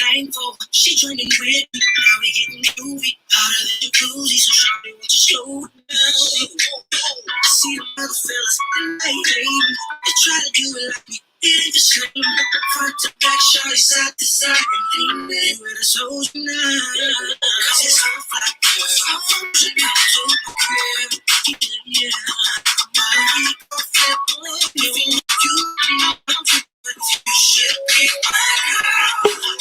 blindfold. She joining with me. Now we getting groovy. Hotter than jacuzzi, so shawty want to slow it down. I see the other fellas and they hating. They try to do it like me. It ain't the same. Front to back, shawty side to side, and lean with us hoes now. Cause it's so fly. I'm from Chicago to my crib. Yeah. My perfect. Giving you my comfort, but you should be my girl.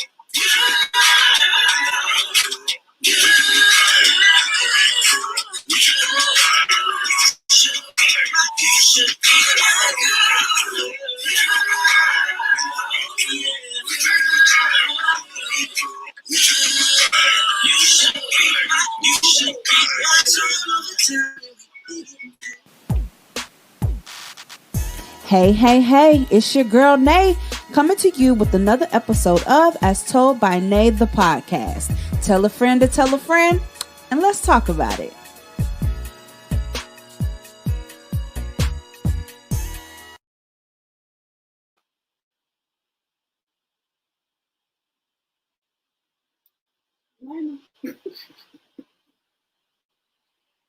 Hey, it's your girl Nae coming to you with another episode of As Told by Nae, the podcast. Tell a friend to tell a friend, and let's talk about it.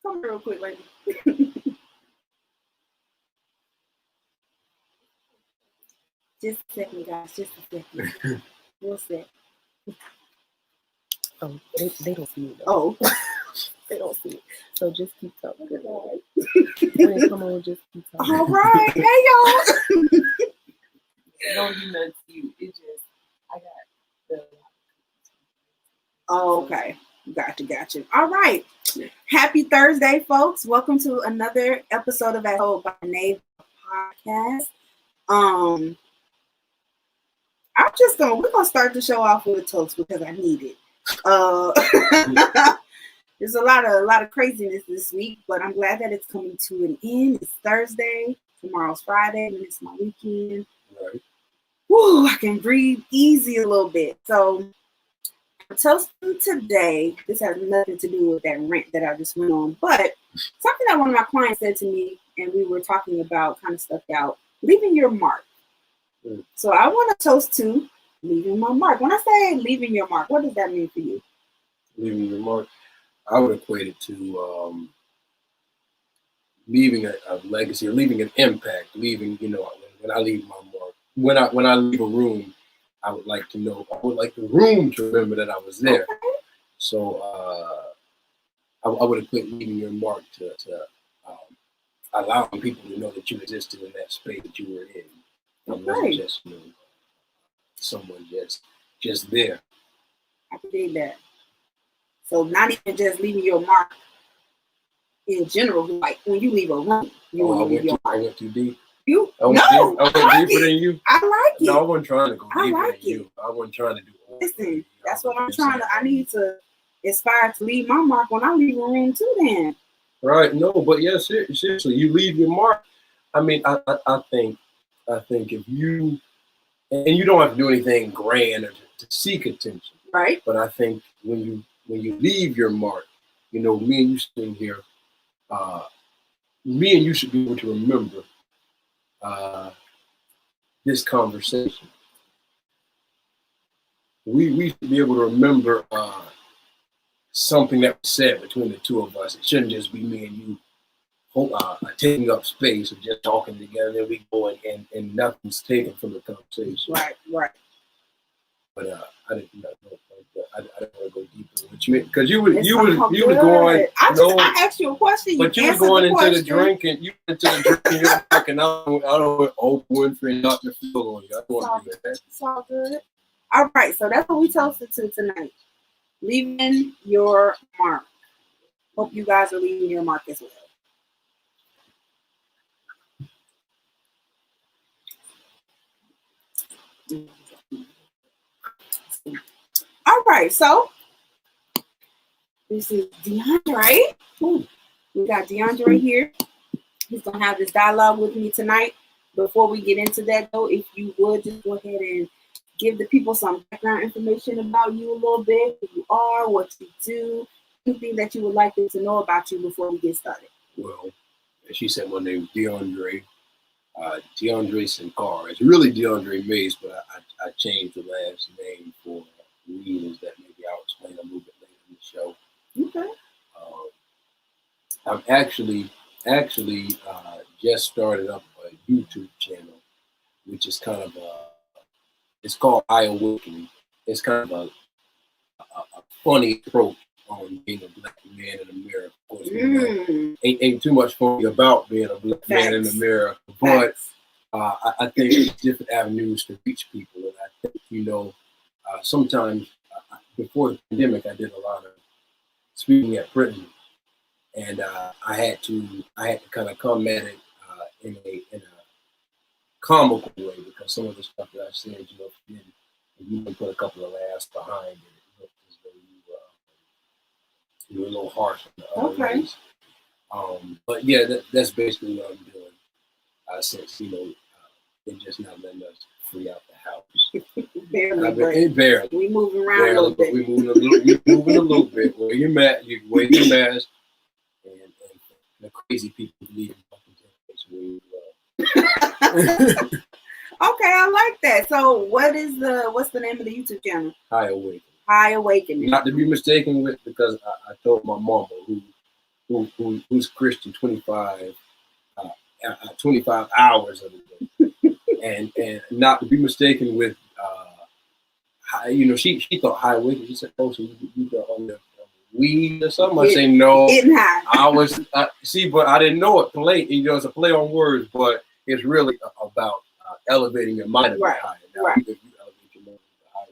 Come real quick, lady. Just a second, guys. Just a second. What's that? Oh, they don't see it. Oh, They don't see it. So just keep talking. When they come on, just keep talking. all right. Hey, y'all. Don't do nothing to you. It just, I got the... Oh, okay. Gotcha. All right. Happy Thursday, folks. Welcome to another episode of As Told by Nae podcast. We're gonna start the show off with a toast because I need it. There's a lot of craziness this week, but I'm glad that it's coming to an end. It's Thursday, tomorrow's Friday, and it's my weekend. Right. Woo, I can breathe easy a little bit. So toasting today, this has nothing to do with that rant that I just went on, but something that one of my clients said to me, and we were talking about kind of stuck out, leaving your mark. So I want to toast to leaving my mark. When I say leaving your mark, what does that mean for you? Leaving your mark, I would equate it to leaving a legacy or leaving an impact. Leaving, when I leave my mark, when I leave a room, I would like the room to remember that I was there. Okay. So I would equate leaving your mark to allowing people to know that you existed in that space that you were in. It wasn't just someone just there. I can dig that. So not even just leaving your mark in general, like when you leave a room, I went too deep. I went deeper than you. I like it. No, I wasn't trying to go deeper than you. I wasn't trying to do it. Listen, that's what I'm trying to. I need to aspire to leave my mark when I leave a room too. Then. Right. No, but yeah, seriously, you leave your mark. I mean, I think if you, and you don't have to do anything grand or to seek attention. Right. But I think when you leave your mark, me and you sitting here, me and you should be able to remember this conversation. We should be able to remember something that was said between the two of us. It shouldn't just be me and you taking up space and just talking together. Then we go and nothing's taken from the conversation. Right. But I didn't know. I didn't want to go deeper with you because you was going. I asked you a question. But you was going into the drink and you went into the drink and you're like, I don't want Oprah Winfrey not to feel on you. I don't want to do that. It's all good. All right, so that's what we toasted to tonight. Leaving your mark. Hope you guys are leaving your mark as well. All right, so this is De'Andre. We got De'Andre here. He's going to have this dialogue with me tonight. Before we get into that, though, if you would just go ahead and give the people some background information about you a little bit, who you are, what you do, anything that you would like them to know about you before we get started. Well, as she said, my name is De'Andre SanKara. It's really De'Andre Mays, but I changed the last name for reasons that maybe I'll explain a little bit later in the show. Okay. I'm actually just started up a YouTube channel, which is kind of it's called I Awakening. It's kind of a funny approach on being a black man in America. Of course, ain't too much funny about being a black man in America, but I think there's different avenues to reach people, and I think sometimes before the pandemic, I did a lot of speaking at prison, and I had to kind of come at it in a comical way, because some of the stuff that I said, you can put a couple of laughs behind it. It looked as though you were a little harsh on the other ways. But yeah, that's basically what I'm doing. Since they're just not letting us free out the house. Barely. We moving around a little bit. We moving a little bit. Wear your mask, and the crazy people leaving. Okay, I like that. So what's the name of the YouTube channel? High Awakening. High Awakening. Not to be mistaken with, because I told my mama who's Christian 25 hours of the day. and not to be mistaken with she thought High Awakening. She said, "Oh, so you got on the weed or something?" I say no. Getting high. I was but I didn't know it. It's a play on words, but it's really about elevating your mind a bit higher. Now, if you elevate your mind higher,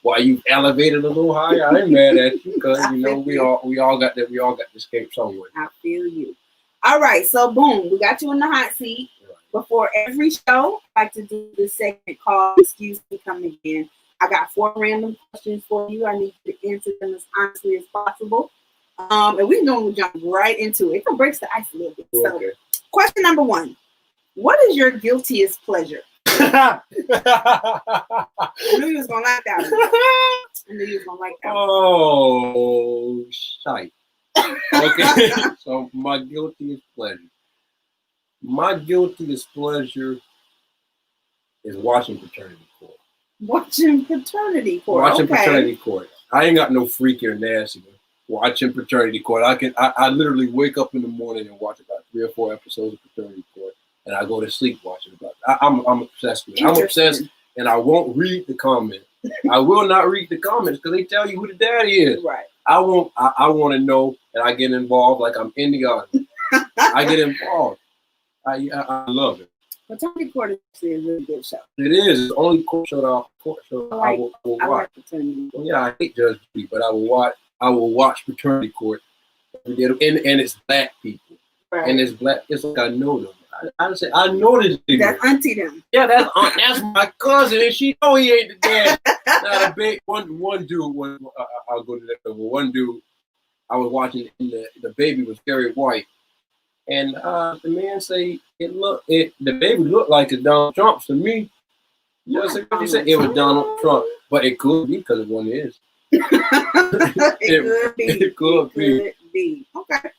why you elevated a little higher? I ain't mad at you, because we all got that. We all got to escape somewhere. I feel you. All right, so boom, we got you in the hot seat. Right. Before every show, I like to do this segment called "Excuse Me, Come Again." I got 4 random questions for you. I need you to answer them as honestly as possible. And we're going to jump right into it. It breaks the ice a little bit. Okay. So, question number 1. What is your guiltiest pleasure? I knew you was going to like that one. Oh, shite. Okay. So, my guiltiest pleasure. My guiltiest pleasure is watching Paternity Court. Watching Paternity Court. Watching Paternity Court. I ain't got no freaky or nasty. Watching Paternity Court. I literally wake up in the morning and watch about 3 or 4 episodes of Paternity Court, and I go to sleep watching about it. I'm obsessed with it. I'm obsessed, and I won't read the comments. I will not read the comments, because they tell you who the daddy is. Right. I want to know, and I get involved like I'm in the audience. I get involved. I love it. Paternity Court is a really good show. It is. It's the only court show I will watch. Like Paternity Court. Yeah, I hate Judge Judy, but I will watch Paternity Court every day. And it's black people. Right. And it's black. It's like I know them. I know this dude. That's auntie them. Yeah, that's my cousin, and she know he ain't the dad. Now the big one dude was I'll go to that. But one dude I was watching, and the baby was very white. And the man say the baby looked like it's Donald Trump to me. You know what he said? It was Donald Trump, but it could be, because one is. It could be. Okay.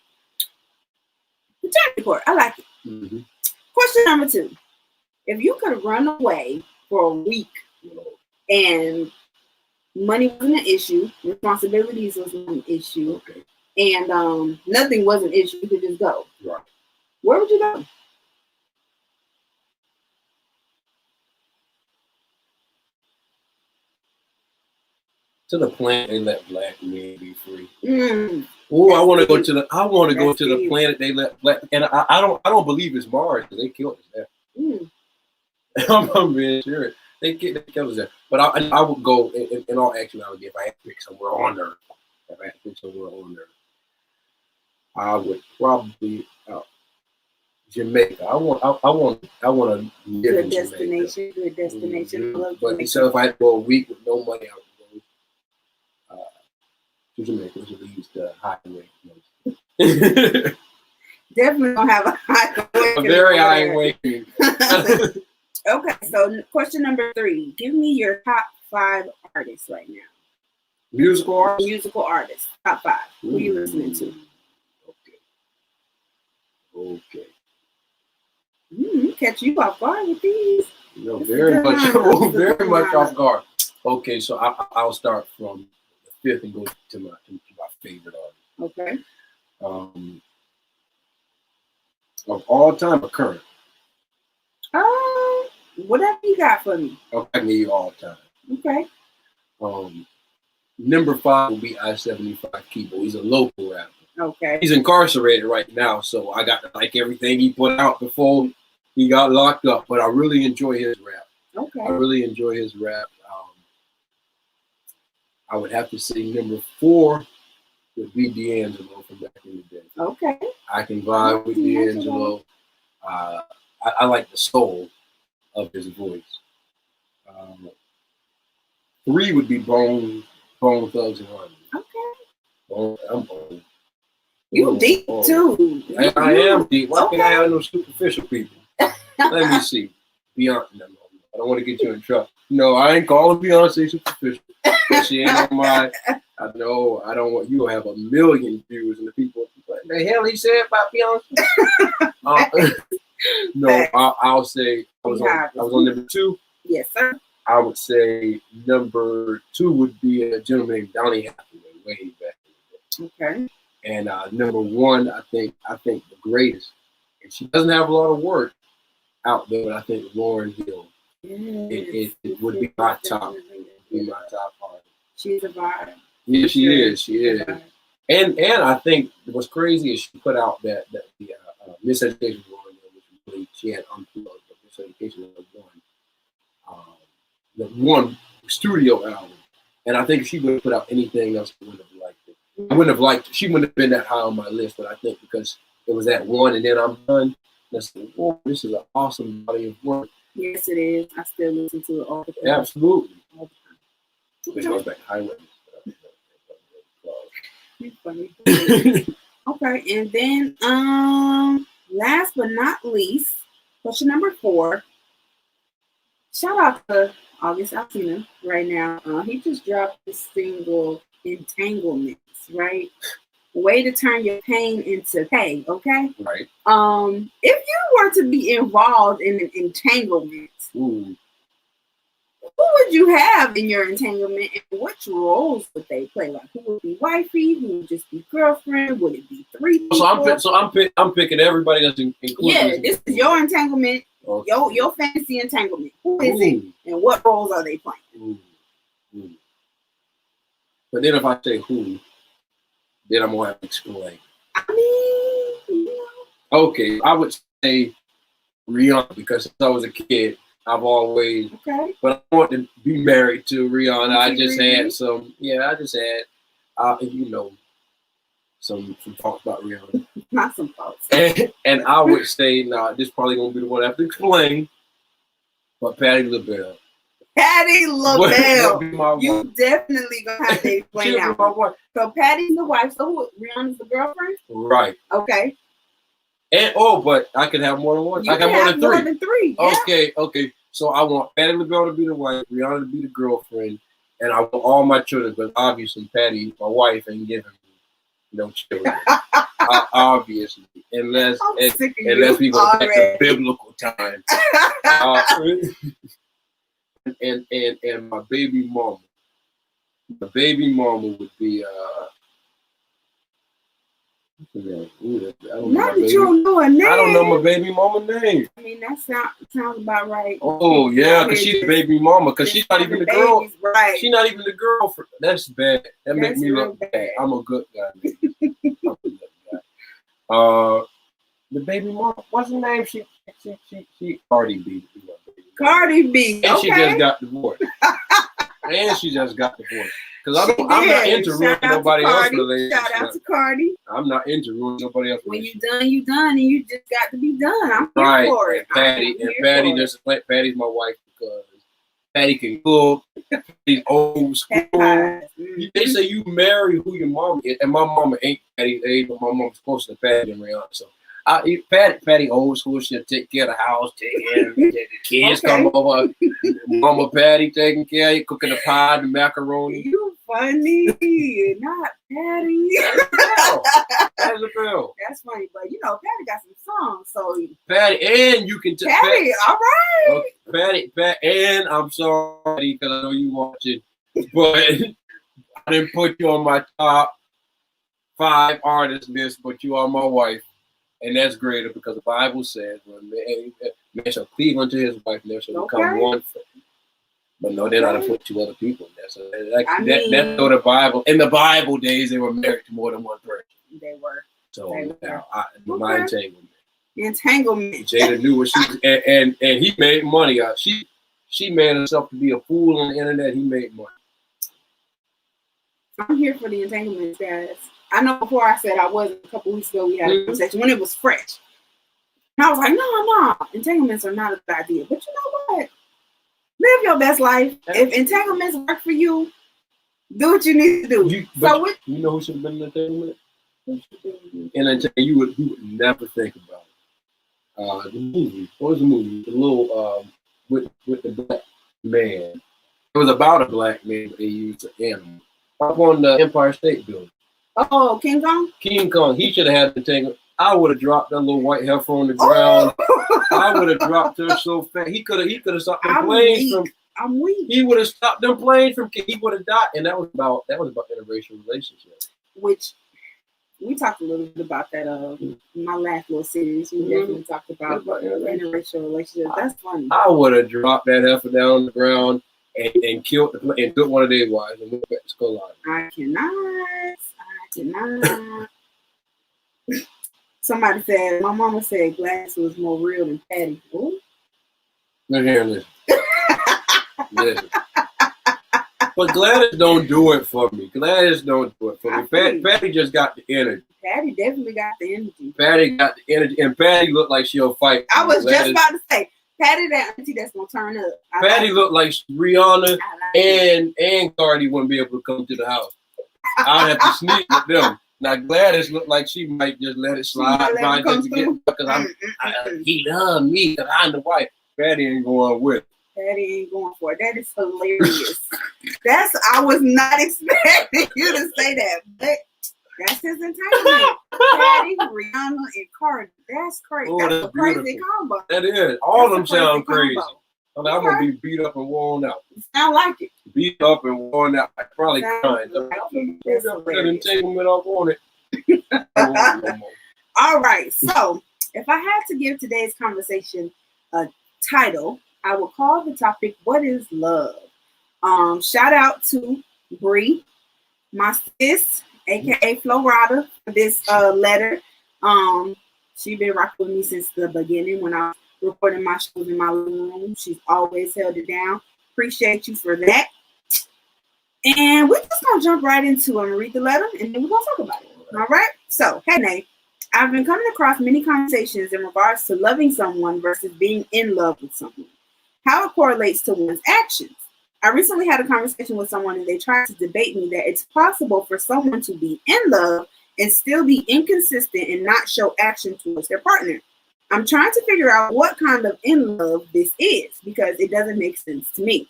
Paternity Court. I like it. Mm-hmm. Question number 2. If you could run away for a week and money wasn't an issue, responsibilities wasn't an issue, and nothing was an issue, you could just go. Right. Where would you go? To the planet they let black men be free. Oh, I want to go to the planet they let black, and I don't believe it's Mars, because they killed us there. I'm being serious. They killed us there. But I would go in all actuality, if I had to pick somewhere on Earth. I would probably Jamaica. I want to live in Jamaica. Good destination. But so if I had to go a week with no money, I would go to Jamaica, which leads to highway. Definitely don't have a high awakening. A very high awakening. Okay, so question number 3. Give me your top 5 artists right now. Musical artists? Musical artists. Top 5. Who are you listening to? Okay. Catch you off guard with these. Very much off guard. Okay, so I'll start from the fifth and go to my favorite artist. Okay. Of all time or current? Whatever you got for me. Okay, I can give you all time. Okay. Number 5 will be I-75 Kibo. He's a local rapper. Okay. He's incarcerated right now, so I got to like everything he put out before he got locked up. But I really enjoy his rap. Okay. I really enjoy his rap. I would have to say number 4 would be D'Angelo from back in the day. Okay. I can vibe with D'Angelo. I like the soul of his voice. 3 would be Bone Thugs and Harmony. Okay. I'm Bone. You deep too. I am deep. Why can't I have no superficial people? Let me see. Beyonce. No, I don't want to get you in trouble. No, I ain't calling Beyonce superficial. She ain't on my. I know. I don't want you to have a million views and the people. What the hell he said about Beyonce? No, I'll say I was on number 2. Yes, sir. I would say number 2 would be a gentleman named Donny Hathaway, way back in the day. Okay. And number 1, I think the greatest, and she doesn't have a lot of work out there, but I think Lauryn Hill. It would be my top. Artist. She's a vibe. Yeah, she is. And I think what's crazy is she put out the Miseducation of Lauryn Hill, which really she had unplugged the Miseducation of the one studio album. And I think if she would have put out anything else, I wouldn't have liked it. I wouldn't have liked it. She wouldn't have been that high on my list, but I think because it was that one and then I'm done, that's like, oh, this is an awesome body of work. Yes, it is. I still listen to it all the time. Absolutely. All the time. Which goes back to Highway. You're funny. Okay, and then last but not least, question number 4. Shout out to August Alsina right now. He just dropped this single Entanglements, right? Way to turn your pain into pay, okay? Right. If you were to be involved in an entanglement, who would you have in your entanglement, and which roles would they play? Like, who would be wifey? Who would just be girlfriend? Would it be 3 people? I'm picking everybody that's included. Yeah, this is your entanglement, okay. your fantasy entanglement. Who is it, and what roles are they playing? But then if I say who, then I'm gonna have to explain. I mean, Okay, I would say Rihanna because since I was a kid, I've always. Okay. But I want to be married to Rihanna. I just had some. Yeah, I just had. Some thoughts about Rihanna. Not some thoughts. And I would say, this probably gonna be the one I have to explain. But Patti LaBelle. Patti LaBelle. You definitely gonna have to explain that one. So Patty's the wife. So who? Rihanna's the girlfriend. Right. Okay. And but I can have more than one. I can have more than 3. Yeah. Okay. So I want Patti LaBelle to be the wife, Rihanna to be the girlfriend, and I want all my children. But obviously, Patty, my wife, ain't giving me no children. Obviously, unless we go back to biblical time. And my baby mama. The baby mama would be Not that you don't know her name. I don't know my baby mama name. I mean, that sounds about right. Oh yeah, because she's the baby mama. Because she's not even the girl. Right. She's not even the girlfriend. That's bad. That makes me look bad. I'm a good guy. I'm a good guy. The baby mama. What's her name? She Cardi B. Cardi B. And she just got divorced. Because I'm not into ruining nobody else's relationship. Shout out to Cardi. I'm not into ruining nobody else's relationship. When you done, and you just got to be done. I'm here for it. Patty's my wife because Patty can cook. Patty's old school. They say you marry who your mom is, and my mama ain't Patty's age, but my mom's closer to Patty than Rihanna. So Patty old school. She'll take care of the house, take care of the kids. Come over. Mama Patty taking care of you, cooking the pie, the macaroni. You funny, not Patty. Patty LaBelle. That's funny, but Patty got some songs, so Patty, and you can Patty. All right. Patty, and I'm sorry because I know you watching, but I didn't put you on my top 5 artist list, but you are my wife, and that's greater because the Bible says, "When man shall cleave unto his wife, and there shall become one flesh." But no, they're not to put 2 other people in there. So that's what the Bible. In the Bible days, they were married to more than one person. They were. So now, my entanglement. The entanglement. Jada knew what she was, and he made money. She made herself to be a fool on the internet. He made money. I'm here for the entanglements, guys. I know before I said I wasn't. A couple weeks ago, we had a conversation when it was fresh. And I was like, no, entanglements are not a good idea. But you know what? Live your best life. If entanglements work for you, do what you need to do. You know who should have been in an entanglement? And you would never think about it. The movie. What was the movie? The little with the black man. It was about a black man, but they used an animal. Up on the Empire State Building. Oh, King Kong? King Kong. He should have had the entanglement. I would have dropped that little white heifer on the ground. I would have dropped her so fast. He could have stopped them planes from. I'm weak. He would have stopped them planes from. He would have died, and that was about interracial relationships. Which we talked a little bit about that in my last little series. We definitely talked about interracial relationships. That's funny. I would have dropped that heifer down on the ground and killed and took one of their wives and went back to Skull Island. I cannot. Somebody said, my mama said Gladys was more real than Patty. Ooh. Look here, listen. Listen. But Gladys don't do it for me. Gladys don't do it for me. Patty just got the energy. Patty definitely got the energy. Patty got the energy. And Patty looked like she'll fight. I was just about to say, Patty that auntie that's going to turn up. Patty looked like Rihanna and Cardi wouldn't be able to come to the house. I'd have to sneak with them. Now Gladys looked like she might just let it slide because he done me because I'm the wife. Patty ain't going with it. Patty ain't going for it. That is hilarious. I was not expecting you to say that, but that's his entanglement. Patty, Rihanna, and Cardi. That's crazy. Oh, that's a crazy combo. That is. All of them sound crazy. I'm gonna be beat up and worn out. You sound like it. Beat up and worn out. I probably crying. That entanglement up on it. All right. So, if I had to give today's conversation a title, I would call the topic "What is Love?" Shout out to Bree, my sis, aka Florida, for this letter. She's been rocking with me since the beginning when I recording my shows in my living room. She's always held it down. Appreciate you for that. And we're just gonna jump right into it and read the letter, and then we're gonna talk about it. All right. So, hey, Nae, I've been coming across many conversations in regards to loving someone versus being in love with someone. How it correlates to one's actions. I recently had a conversation with someone, and they tried to debate me that it's possible for someone to be in love and still be inconsistent and not show action towards their partner. I'm trying to figure out what kind of in love this is because it doesn't make sense to me.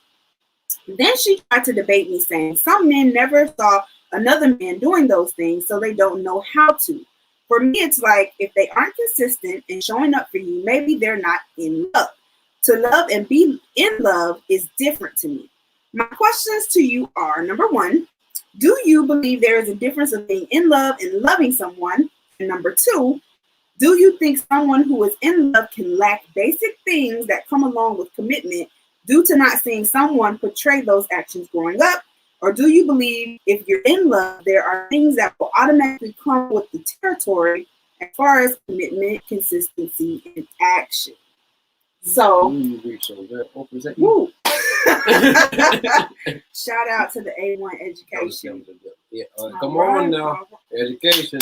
Then she tried to debate me saying some men never saw another man doing those things, so they don't know how to. For me, it's like if they aren't consistent and showing up for you, maybe they're not in love. To love and be in love is different to me. My questions to you are, number one, do you believe there is a difference of being in love and loving someone? And number two, do you think someone who is in love can lack basic things that come along with commitment due to not seeing someone portray those actions growing up? Or do you believe if you're in love, there are things that will automatically come with the territory as far as commitment, consistency, and action? So, woo. Shout out to the A1 education. Yeah, come on now, education.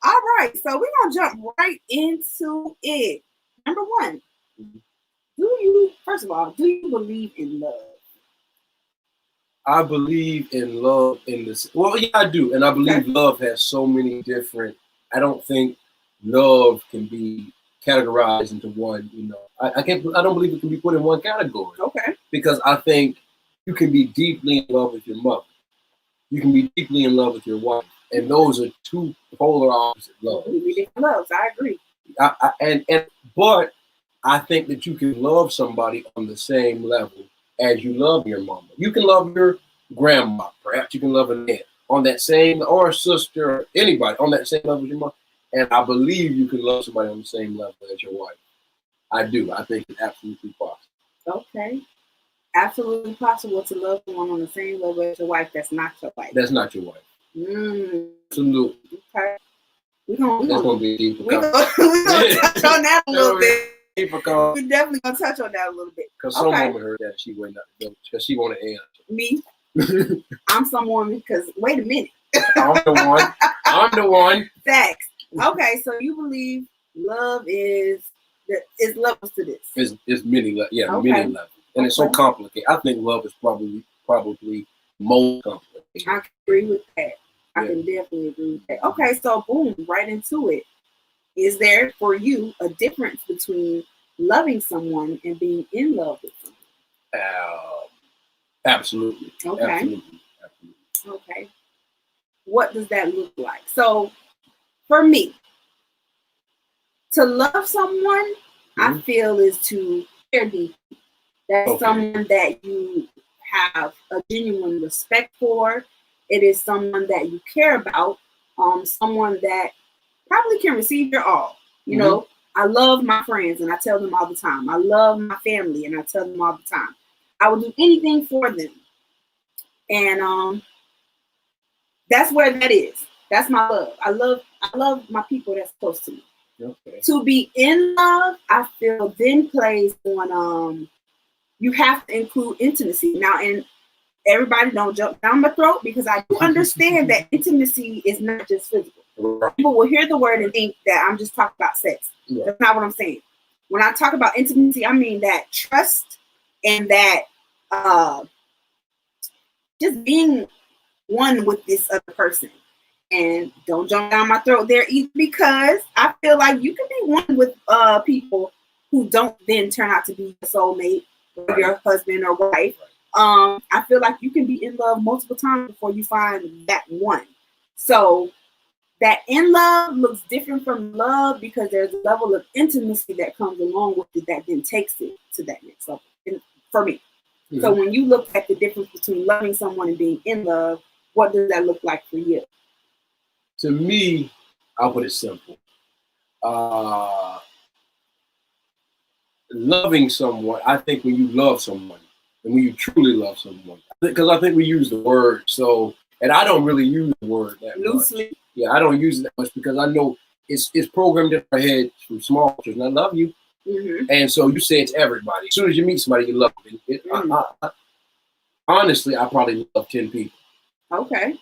All right, so we're gonna jump right into it. Number one, first of all, do you believe in love? I believe in love in this. Well, yeah, I do, and I believe love has so many different. I don't think love can be categorized into one. You know, I don't believe it can be put in one category. Okay. Because I think you can be deeply in love with your mother. You can be deeply in love with your wife, and those are two polar opposite loves. Completely different loves. I agree. But I think that you can love somebody on the same level as you love your mama. You can love your grandma. Perhaps you can love an aunt on that same, or a sister, or anybody on that same level as your mom. And I believe you can love somebody on the same level as your wife. I do. I think it's absolutely possible. Okay. Absolutely possible to love someone on the same level as your wife that's not your wife. That's not your wife. Absolutely. Okay. That's gonna be deep. We're gonna touch on that a little bit. We're definitely gonna touch on that a little bit. Because some woman heard that she went up because she wanted to answer. Me? I'm some woman because wait a minute. I'm the one. Facts. Okay, so you believe love is levels to this. It's many levels. Yeah, Okay. many levels. And it's so complicated. I think love is probably most complicated. I can agree with that. I can definitely agree with that. Okay, so boom, right into it. Is there for you a difference between loving someone and being in love with someone? Absolutely. Okay. Absolutely. Okay. What does that look like? So for me, to love someone, I feel is to care deeply. That's someone that you have a genuine respect for. It is someone that you care about. Someone that probably can receive your all. You know, I love my friends and I tell them all the time. I love my family and I tell them all the time. I will do anything for them. And that's where that is. That's my love. I love my people that's close to me. Okay. To be in love, I feel then plays on you have to include intimacy. Now, and everybody don't jump down my throat because I do understand that intimacy is not just physical. People will hear the word and think that I'm just talking about sex. Yeah. That's not what I'm saying. When I talk about intimacy, I mean that trust and that just being one with this other person. And don't jump down my throat there either, because I feel like you can be one with people who don't then turn out to be your soulmate or your husband or wife. I feel like you can be in love multiple times before you find that one. So that in love looks different from love because there's a level of intimacy that comes along with it that then takes it to that next level. And for me. Mm-hmm. So when you look at the difference between loving someone and being in love, what does that look like for you? To me, I'll put it simple. Loving someone, I think when you love someone, and when you truly love someone, because I think we use the word so, and I don't really use the word that loosely. Much. Yeah, I don't use it that much because I know it's programmed in my head from small children. I love you, and so you say it to everybody. As soon as you meet somebody, you love them. Honestly, I probably love 10 people. Okay.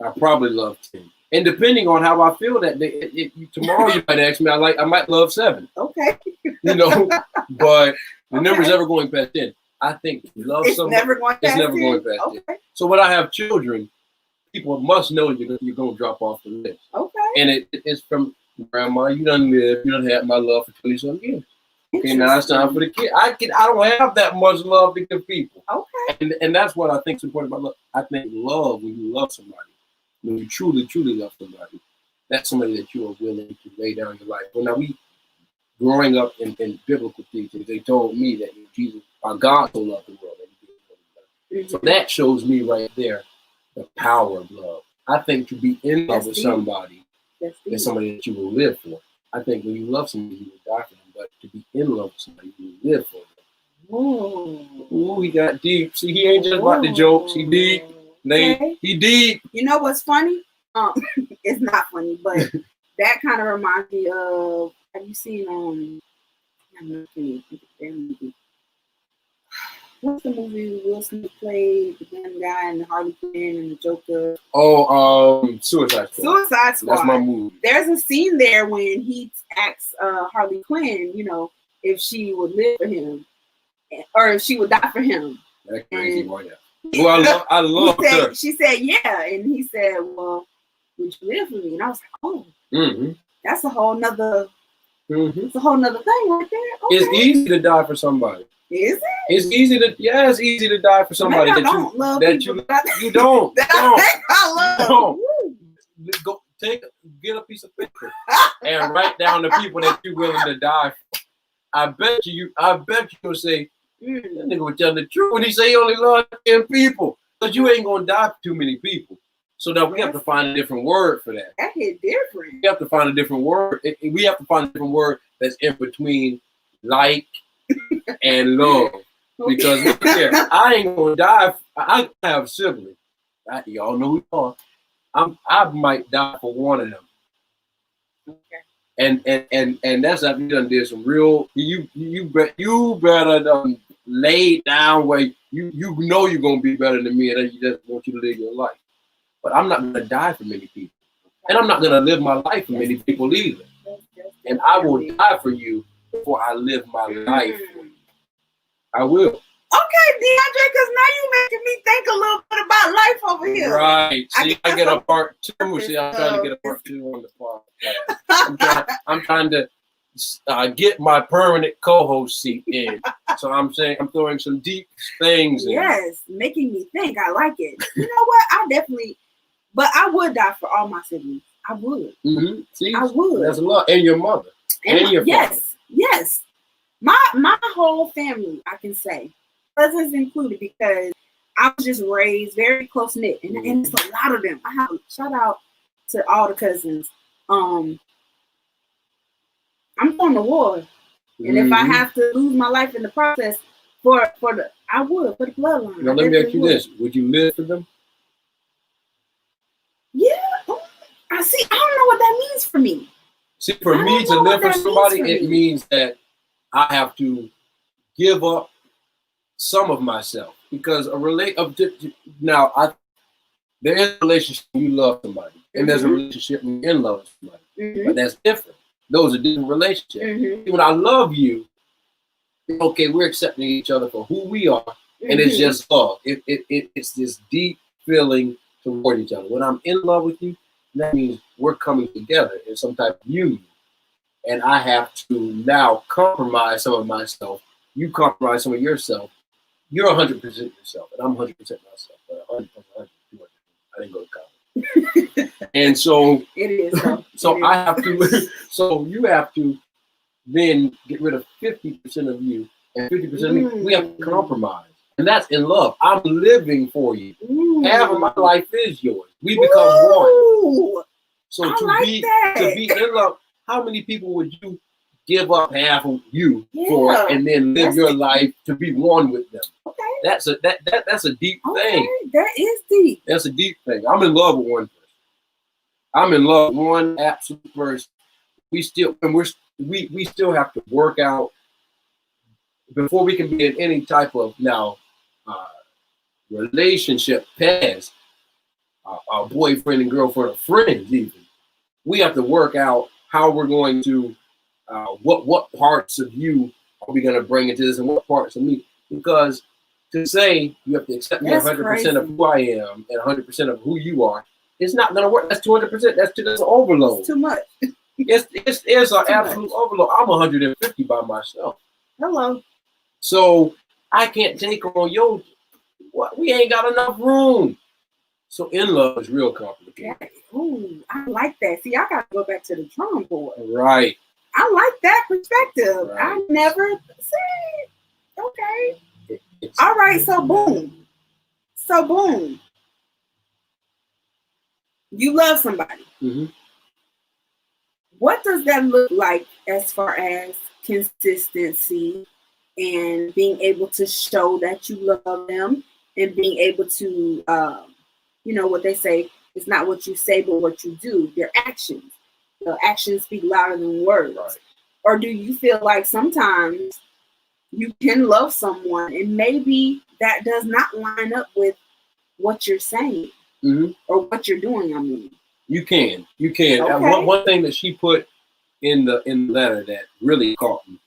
I probably love 10. And depending on how I feel that day, tomorrow you might ask me, I might love 7. Okay. You know, but the number's never going past 10. I think if you love someone, it's never going past 10. So when I have children, people must know you're going to drop off the list. Okay. And it's from grandma, you done had my love for 20-some years. Okay, now it's time for the kid. I don't have that much love to give people. Okay. And that's what I think is important about love. I think love, when you love somebody, when you truly, truly love somebody, that's somebody that you are willing to lay down your life. Well, now growing up in biblical teachings, they told me that Jesus, our God, so loved the world. So that shows me right there the power of love. I think to be in love with somebody is somebody that you will live for. I think when you love somebody, you will die for them. But to be in love with somebody, you will live for them. Ooh, he got deep. See, he ain't just about the jokes. He deep. Okay. He deep. You know what's funny? It's not funny, but that kind of reminds me of. Have you seen what's the movie Will Smith played the gun guy and Harley Quinn and the Joker? Suicide Squad. Suicide Squad. That's my movie. There's a scene there when he asks Harley Quinn, if she would live for him or if she would die for him. That crazy boy. Well, I love her. She said, yeah. And he said, well, would you live for me? And I was like, oh, that's a whole nother, it's a whole nother thing right there. Okay. It's easy to die for somebody. Is it? It's easy to die for somebody you don't. Go get a piece of paper and write down the people that you're willing to die for. I bet you'll say, that nigga was telling the truth when he say he only loves 10 people. Because you ain't gonna die for too many people. So now we have to find a different word for that. That hit different. We have to find a different word. We have to find a different word that's in between like and love. Because look here, I ain't gonna die. I have siblings. Y'all know who you are. I might die for one of them. Okay. And that's after you done did some real. You better lay down where you know you're gonna be better than me, and then you just want you to live your life. But I'm not gonna die for many people, and I'm not gonna live my life for many people either. And I will die for you before I live my life for you. I will. Okay, De'Andre, because now you making me think a little bit about life over here. Right. See, I get a part 2. See, I'm trying to get a part 2 on the podcast. I'm trying to get my permanent co-host seat in. So I'm saying I'm throwing some deep things in. Yes, making me think. I like it. You know what? But I would die for all my siblings. I would. Mm-hmm. See, I would. That's a lot. And your mother. And your father. Yes. My whole family, I can say. Cousins included, because I was just raised very close knit, and it's a lot of them. I have a shout out to all the cousins. I'm going to war, and if I have to lose my life in the process I would for the bloodline. Now let me ask you this: would you live for them? Yeah, I see. I don't know what that means for me. See, for me to live for somebody, it means that I have to give up some of myself, because now there is a relationship when you love somebody, and there's a relationship when you're in love with somebody, but that's different. Those are different relationships. When I love you, okay, we're accepting each other for who we are, and it's just love. It's this deep feeling toward each other. When I'm in love with you, that means we're coming together in some type of union, and I have to now compromise some of myself. You compromise some of yourself. You're 100% yourself, and I'm 100% myself. But 100%, I didn't go to college, and so it is. So I have to. So you have to then get rid of 50% of you and 50% of me. We have to compromise, and that's in love. I'm living for you. Half of my life is yours. We become one. So to be in love, how many people would you give up half of you for, and then live your life to be one with them? Okay. That's a deep thing. That is deep. That's a deep thing. I'm in love with one person. I'm in love with one absolute person. We still have to work out before we can be in any type of relationship past our boyfriend and girlfriend or friends even. We have to work out how we're going to what parts of you are we going to bring into this, and what parts of me? Because to say you have to accept me 100% of who I am and 100% of who you are, it's not going to work. That's 200%. That's an overload. It's too much. It's an absolute overload. I'm 150 by myself. Hello. So I can't take on your. We ain't got enough room. So in love is real complicated. Ooh, I like that. See, I got to go back to the drawing board. Right. I like that perspective. Right. I never said. Okay. All right. So boom. You love somebody. What does that look like as far as consistency and being able to show that you love them, and being able to, what they say, it's not what you say, but what you do, your actions. The actions speak louder than words. Right. Or do you feel like sometimes you can love someone and maybe that does not line up with what you're saying or what you're doing? I mean, you can. Okay. One thing that she put in the letter that really caught me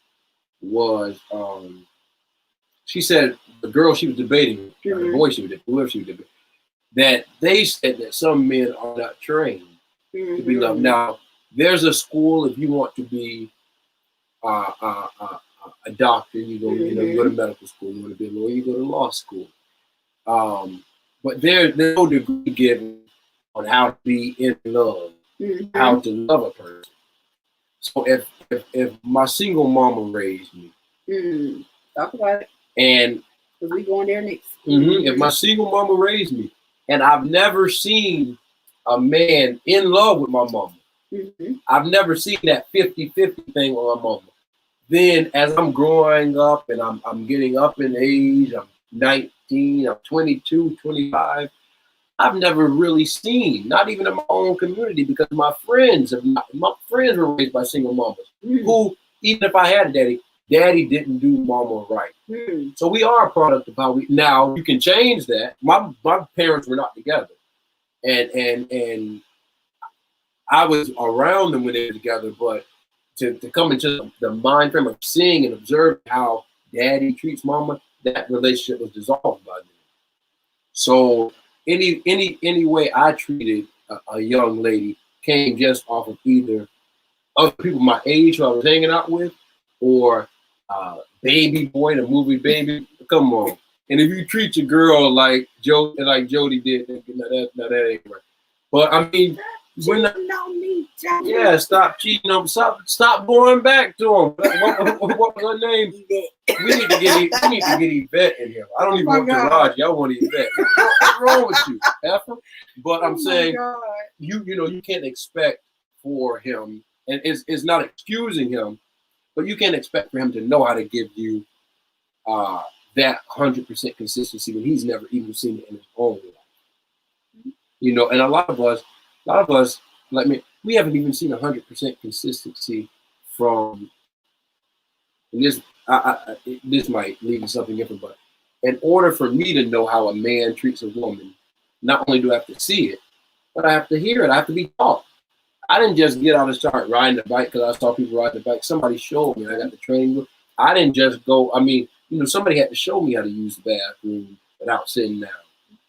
was she said the girl she was debating, or the boy she was debating, whoever she was debating, that they said that some men are not trained to be loved. Now, there's a school if you want to be a doctor, you go to medical school. You want to be a lawyer, you go to law school. But there's no degree given on how to be in love, how to love a person. So if my single mama raised me, Talk about it. and Because we going there next. if my single mama raised me, and I've never seen a man in love with my mama, I've never seen that 50-50 thing with my mama. Then as I'm growing up and I'm getting up in age, I'm 19, I'm 22, 25, I've never really seen, not even in my own community, because my friends were raised by single mamas who, even if I had a daddy didn't do mama right. So we are a product of how now you can change that. My parents were not together. And I was around them when they were together, but to come into the mind frame of seeing and observing how daddy treats mama, that relationship was dissolved by then. So any way I treated a young lady came just off of either other people my age who I was hanging out with, or Baby Boy, the movie Baby. Come on. And if you treat your girl like Jody did, that ain't right. But I mean, stop cheating on. Stop going back to him. What was her name? We need to get Yvette in here. I don't even want Taraji. I want Yvette. What's wrong with you, Effa? But I'm saying, you can't expect for him, and it's not excusing him, but you can't expect for him to know how to give you that 100% consistency when he's never even seen it in his own life. And a lot of us, like me, we haven't even seen 100% consistency from. And this might lead to something different, but in order for me to know how a man treats a woman, not only do I have to see it, but I have to hear it. I have to be taught. I didn't just get out and start riding the bike because I saw people riding the bike. Somebody showed me. I got the training wheel. I didn't just go. I mean, somebody had to show me how to use the bathroom without sitting down.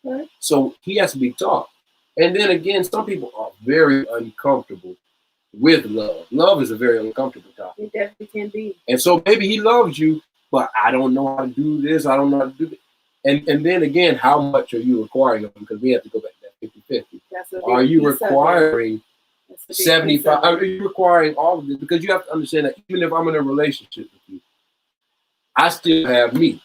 Okay. So he has to be taught. And then again, some people are very uncomfortable with love. Love is a very uncomfortable topic. It definitely can be. And so maybe he loves you, but I don't know how to do this. I don't know how to do that. And then again, how much are you requiring of him? Because we have to go back to that 50-50. Are you requiring 75? Are you requiring all of this? Because you have to understand that even if I'm in a relationship with you, I still have me,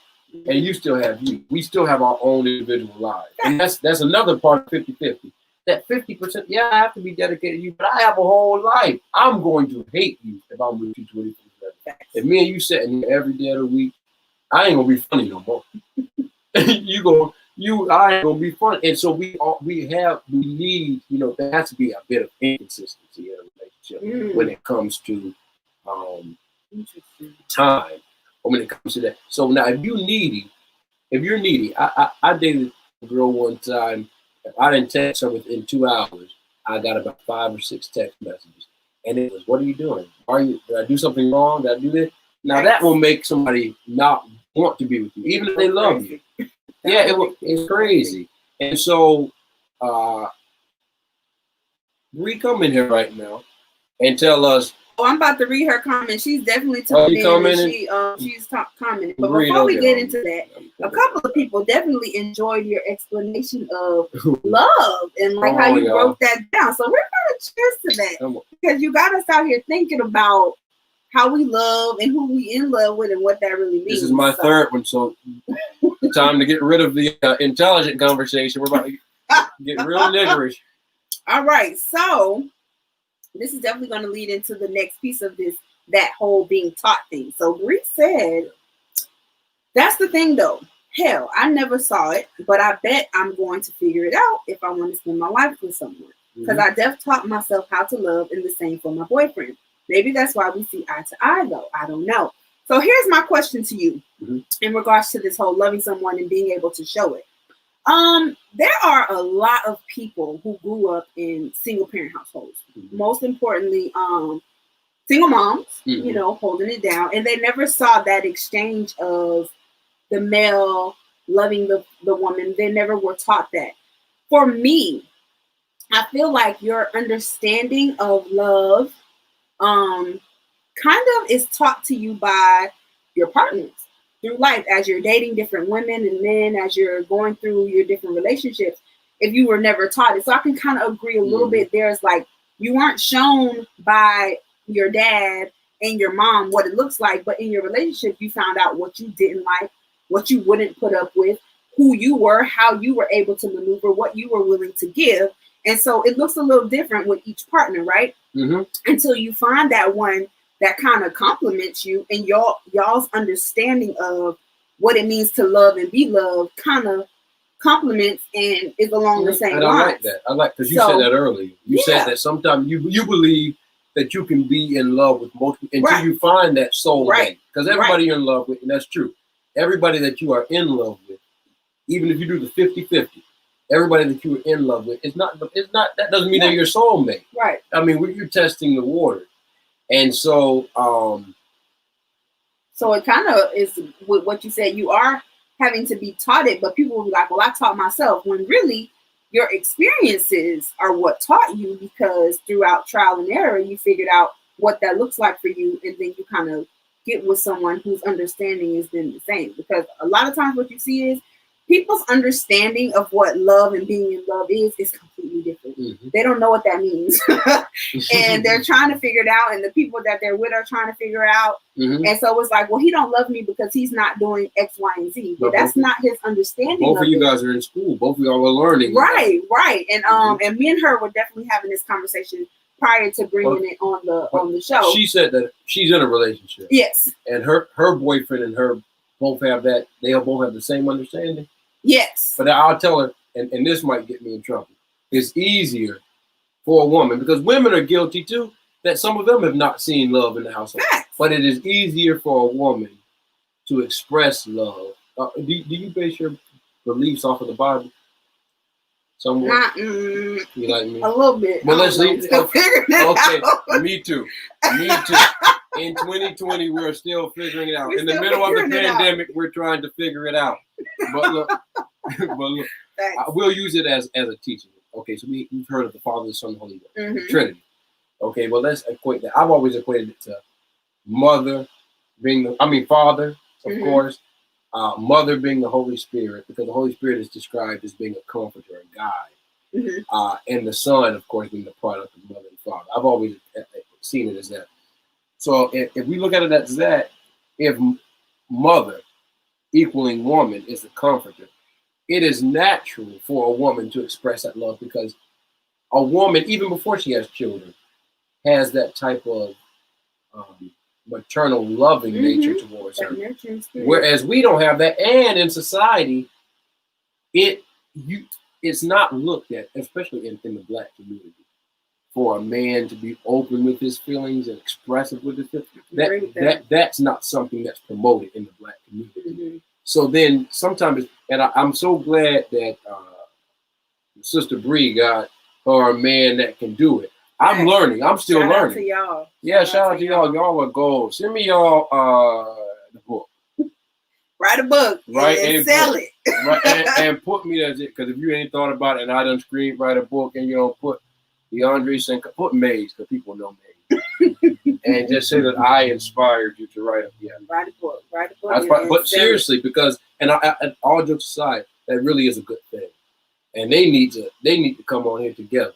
and you still have you. We still have our own individual lives. And that's another part of 50-50. That 50%, I have to be dedicated to you, but I have a whole life. I'm going to hate you if I'm with you 24/7. If me and you sitting here every day of the week, I ain't gonna be funny no more. I ain't gonna be funny. And so we need, there has to be a bit of inconsistency in a relationship when it comes to time, or when it comes to that. So now if you're needy, I dated a girl one time. If I didn't text her within 2 hours, I got about 5 or 6 text messages. And it was, what are you doing? Did I do something wrong? Did I do this? Now that will make somebody not want to be with you, even if they love you. Yeah, it's crazy. And so Bree, come in here right now and tell us. Oh, I'm about to read her comment. She's definitely tuned in. She's commenting. But before we get into that, a couple of people definitely enjoyed your explanation of love and how you broke that down. So we're going to cheers to that, because you got us out here thinking about how we love and who we in love with and what that really means. This is my third one, so time to get rid of the intelligent conversation. We're about to get real niggerish. All right, so this is definitely going to lead into the next piece of that whole being taught thing. So Bree said, that's the thing though. Hell, I never saw it, but I bet I'm going to figure it out if I want to spend my life with someone. Because I taught myself how to love, and the same for my boyfriend. Maybe that's why we see eye to eye though. I don't know. So here's my question to you in regards to this whole loving someone and being able to show it. There are a lot of people who grew up in single parent households. Most importantly, single moms, holding it down. And they never saw that exchange of the male loving the woman. They never were taught that. For me, I feel like your understanding of love kind of is taught to you by your partners through life, as you're dating different women and men, as you're going through your different relationships, if you were never taught it. So I can kind of agree a little bit. There's you weren't shown by your dad and your mom what it looks like, but in your relationship, you found out what you didn't like, what you wouldn't put up with, who you were, how you were able to maneuver, what you were willing to give. And so it looks a little different with each partner, right? Mm-hmm. Until you find that one that kind of complements you, and y'all's understanding of what it means to love and be loved kind of complements and is along the same and lines. I like that. I like, because you said that earlier. You said that sometimes you believe that you can be in love with multiple until you find that soulmate. Because everybody you're in love with, and that's true. Everybody that you are in love with, even if you do the 50-50, everybody that you are in love with, it's not that doesn't mean they're your soulmate. Right. I mean, you're testing the water. And so so it kind of is with what you said, you are having to be taught it, but people will be like, well, I taught myself, when really your experiences are what taught you, because throughout trial and error, you figured out what that looks like for you, and then you kind of get with someone whose understanding is then the same. Because a lot of times what you see is people's understanding of what love and being in love is completely different. Mm-hmm. They don't know what that means. And they're trying to figure it out, and the people that they're with are trying to figure it out. Mm-hmm. And so it's like, well, he don't love me because he's not doing X, Y, and Z. But that's not his understanding. Both of you guys are in school. Both of y'all are learning. Right. And and me and her were definitely having this conversation prior to bringing it on the show. She said that she's in a relationship. Yes. And her boyfriend and her both have that. They both have the same understanding. Yes. But I'll tell her, and this might get me in trouble. It's easier for a woman, because women are guilty too, that some of them have not seen love in the household. Facts. But it is easier for a woman to express love. Do you base your beliefs off of the Bible? Somewhat? You like me? A little bit. Well, let's leave. Okay, out. Me too. In 2020, we're still figuring it out. In the middle of the pandemic, we're trying to figure it out. But look, we'll use it as a teaching. Okay, so we've heard of the Father, the Son, and the Holy Ghost, the Trinity. Okay, well, let's equate that. I've always equated it to Father, of course, Mother being the Holy Spirit, because the Holy Spirit is described as being a comforter and guide, and the Son, of course, being the product of Mother and Father. I've always seen it as that. So if we look at it as that, if Mother equaling woman is the comforter, it is natural for a woman to express that love, because a woman, even before she has children, has that type of maternal loving nature towards her. Whereas we don't have that, and in society, it's not looked at, especially in the Black community, for a man to be open with his feelings and expressive with his feelings. That's not something that's promoted in the Black community. So then sometimes, and I'm so glad that Sister Bree got her a man that can do it. I'm learning. I'm still learning. Shout out to y'all. Yeah, shout out to y'all. Y'all are gold. Send me y'all the book. Write a book. Right, and sell it. Right, and put me as it. Because if you ain't thought about it, and I done screamed, write a book, and you don't put De'Andre SanKara, put Mays, because people know Mays. And just say that I inspired you to write a Write a book. Write a book. But seriously, because and all jokes aside, that really is a good thing, and they need to come on here together.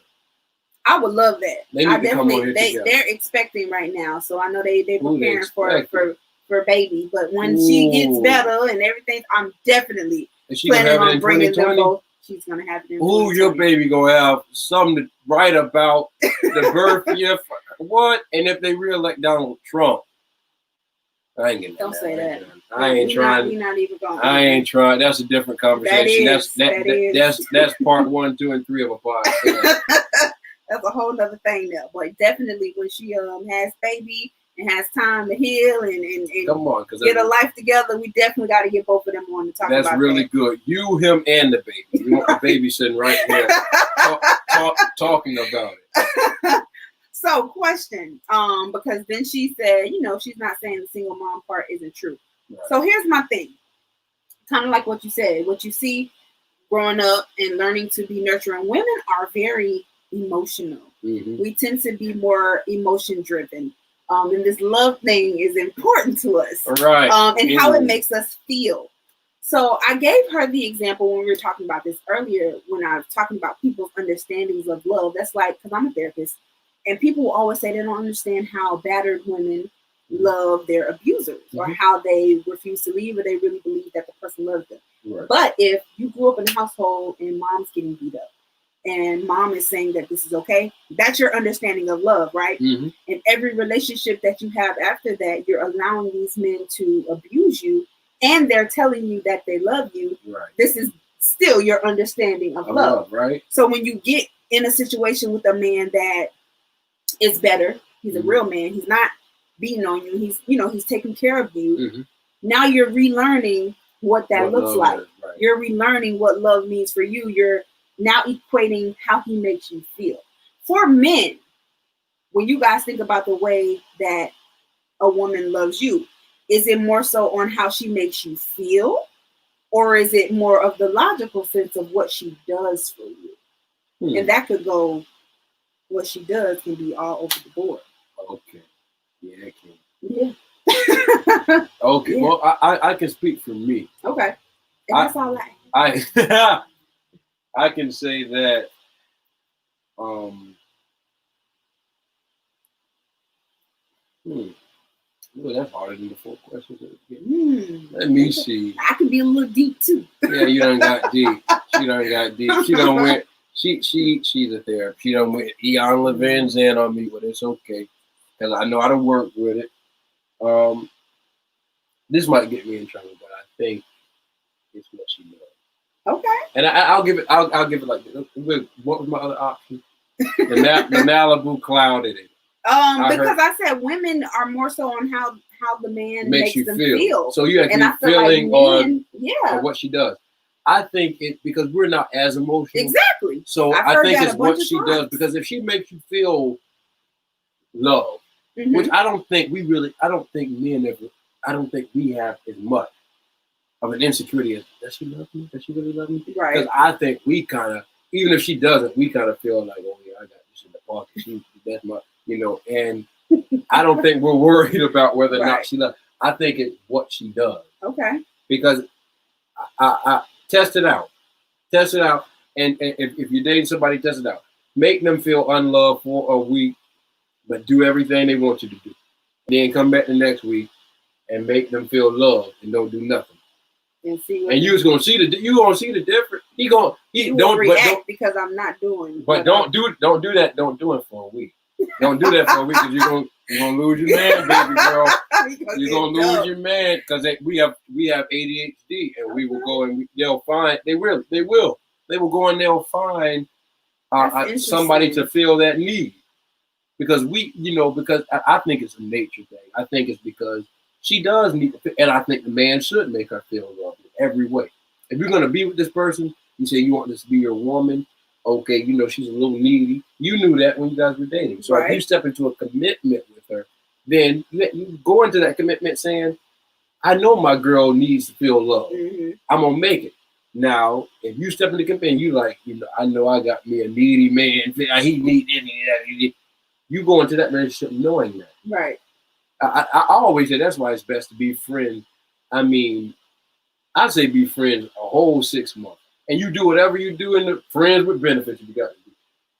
I would love that. They need to come on here together. They're expecting right now, so I know they're preparing for baby. But when she gets better and everything, I'm definitely planning on bringing them both. She's gonna have it in 2020. Your baby gonna have something to write about the birth year. What? And if they re-elect Donald Trump, I ain't getting. Don't say that. I ain't trying. We're not even going. I ain't trying. That's a different conversation. That's part 1, 2, and 3 of a podcast. That's a whole nother thing now. But definitely when she has baby and has time to heal and come on, get a life together, we definitely got to get both of them on to talk about that. That's really good. You, him, and the baby. You want the baby sitting right here talking about it. So, question, because then she said, she's not saying the single mom part isn't true. Right. So here's my thing. Kind of like what you said, what you see growing up and learning to be nurturing. Women are very emotional. We tend to be more emotion driven. And this love thing is important to us. Right. And how it makes us feel. So I gave her the example when we were talking about this earlier, when I was talking about people's understandings of love. That's like, because I'm a therapist. And people will always say they don't understand how battered women love their abusers or how they refuse to leave, or they really believe that the person loves them. Right. But if you grew up in a household and mom's getting beat up and mom is saying that this is okay, that's your understanding of love, right? Mm-hmm. And every relationship that you have after that, you're allowing these men to abuse you, and they're telling you that they love you. Right. This is still your understanding of love, right? So when you get in a situation with a man that is better, he's a real man, he's not beating on you, he's taking care of you. Now you're relearning what that looks like. Right. You're relearning what love means for you. You're now equating how he makes you feel. For men, when you guys think about the way that a woman loves you, is it more so on how she makes you feel, or is it more of the logical sense of what she does for you? And that could go, what she does can be all over the board. Okay. Yeah, it can. Yeah. Okay. Yeah. Well, I can speak for me. Okay. And that's all I can say that Ooh, that's harder than the 4 questions. Let me see. I can be a little deep too. Yeah, you done got deep. She done got deep. She done went. She's a therapist. She done went Eon Levin's in on me, but it's okay because I know how to work with it. This might get me in trouble, but I think it's what she does. Okay. And I'll give it. I'll give it like this. What was my other option? The Malibu clouded it. Because I said women are more so on how the man makes them feel. So you have to be feeling on what she does. I think it because we're not as emotional. Exactly. So I think it's what she does, because if she makes you feel love, which I don't think we have as much of an insecurity as, does she love me? Does she really love me? Right. Because I think we kind of, even if she doesn't, we kind of feel like, oh yeah, I got this in the pocket. That's my, and I don't think we're worried about whether or not she loves. I think it's what she does. Okay. Because I test it out, and if you're dating somebody, test it out. Make them feel unloved for a week, but do everything they want you to do. Then come back the next week and make them feel loved and don't do nothing. And see. And you're gonna see the difference. He don't react because I'm not doing. But don't do it for a week. Don't do that for a week, because you're gonna lose your man, baby girl. You're gonna lose your man, because we have ADHD, and we will go and they'll find they will go and they'll find somebody to fill that need, because because I think it's a nature thing. I think it's because she does need to, and I think the man should make her feel loved in every way. If you're gonna be with this person, you say you want this to be your woman. Okay, she's a little needy. You knew that when you guys were dating. So if you step into a commitment with her, then you go into that commitment saying, I know my girl needs to feel love. I'm going to make it. Now, if you step into commitment, you like, I know I got me a needy man. He needs that. You go into that relationship knowing that. Right. I always say that's why it's best to be friends. I mean, I say be friends a whole 6 months. And you do whatever you do in the friends with benefits you got to do.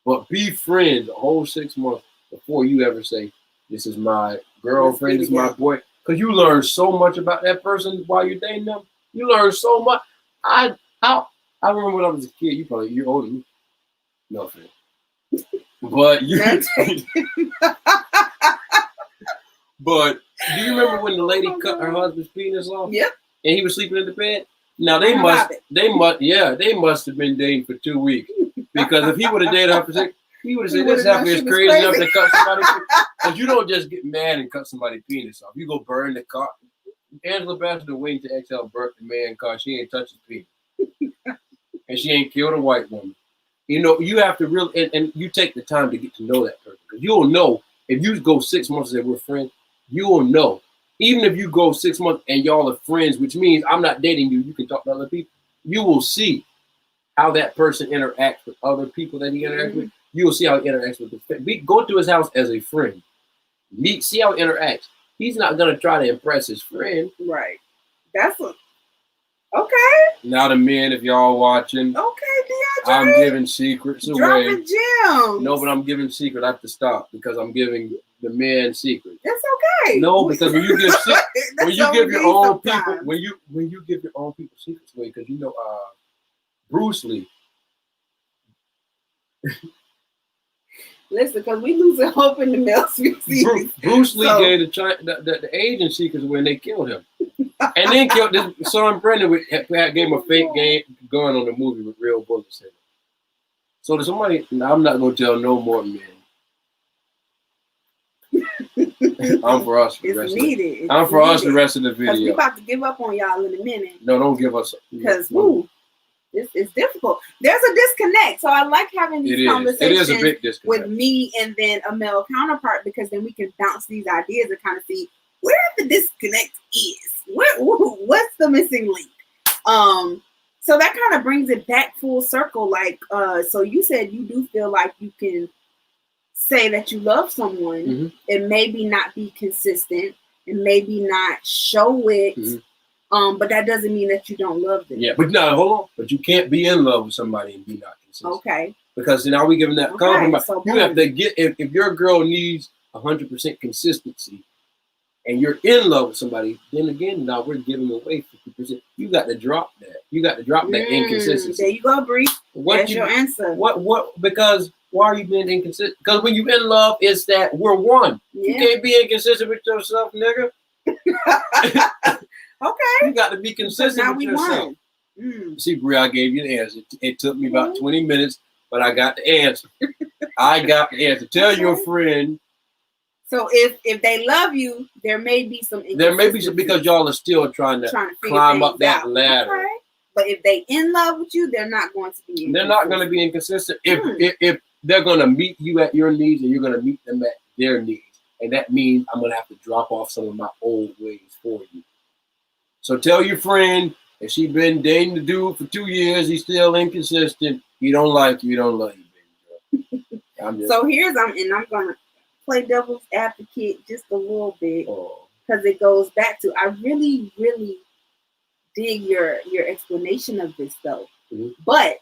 But be friends a whole 6 months before you ever say, this is my girlfriend, this is my boy. Because you learn so much about that person while you're dating them. You learn so much. I remember when I was a kid, you're older than me. No offense. But but do you remember when the lady cut her husband's penis off? Yep. And he was sleeping in the bed? Now they must have been dating for 2 weeks, because if he would have dated her for 6, he would have said this happened is crazy enough to cut somebody's penis. But you don't just get mad and cut somebody's penis off. You go burn the car. Angela Bassett waiting to exhale burnt the man car. She ain't touched his penis, and she ain't killed a white woman. You have to really and you take the time to get to know that person, because you'll know if you go 6 months and say we're friends. You will know. Even if you go 6 months and y'all are friends, which means I'm not dating you, you can talk to other people. You will see how that person interacts with other people that he interacts with. You will see how he interacts with his friend. Go to his house as a friend. See how he interacts. He's not going to try to impress his friend. Right. Okay. Now the men, if y'all watching. Okay, I'm giving secrets away. Dropping gems. No, but I'm giving secrets. I have to stop because I'm giving the man secrets. That's okay. No, because when you give when you give your own sometimes. people when you give your own people secrets away, because you know Bruce Lee. Listen, because we losing hope in the male species. Bruce Lee gave the Asian secrets when they killed him, and then killed this son Brendan gave him a fake gun on the movie with real bullets in it. So there's somebody. I'm not gonna tell no more men. I'm for us. It's needed. I'm for us the rest of the video. Because we about to give up on y'all in a minute. No, don't give us. Because it's difficult. There's a disconnect. So I like having these conversations a big disconnect with me and then a male counterpart, because then we can bounce these ideas and kind of see where the disconnect is. What's the missing link? So that kind of brings it back full circle. Like, so you said you do feel like you can say that you love someone and maybe not be consistent and maybe not show it. But that doesn't mean that you don't love them. Yeah, but no, hold on. But you can't be in love with somebody and be not consistent. Okay. Because now we giving that compromise. So you have to get if your girl needs 100% consistency and you're in love with somebody, then again, now we're giving away 50%. You got to drop that. You got to drop that inconsistency. There you go, Bree. That's your answer. Because why are you being inconsistent? Because when you're in love, it's that we're one. You can't be inconsistent with yourself, nigga. Okay. You got to be consistent with yourself. See, Bree, I gave you the answer. It took me about 20 minutes, but I got the answer. I got the answer. Tell your friend. So if they love you, there may be some. There may be some, because y'all are still trying to climb up that ladder. Okay. But if they in love with you, they're not going to be. They're not going to be inconsistent. If they're going to meet you at your needs and you're going to meet them at their needs, and that means I'm going to have to drop off some of my old ways for you. So tell your friend, if she's been dating the dude for 2 years, he's still inconsistent. He don't like you. He don't love you, baby girl. So I'm gonna play devil's advocate just a little bit, because it goes back to, I really, really dig your explanation of this though. But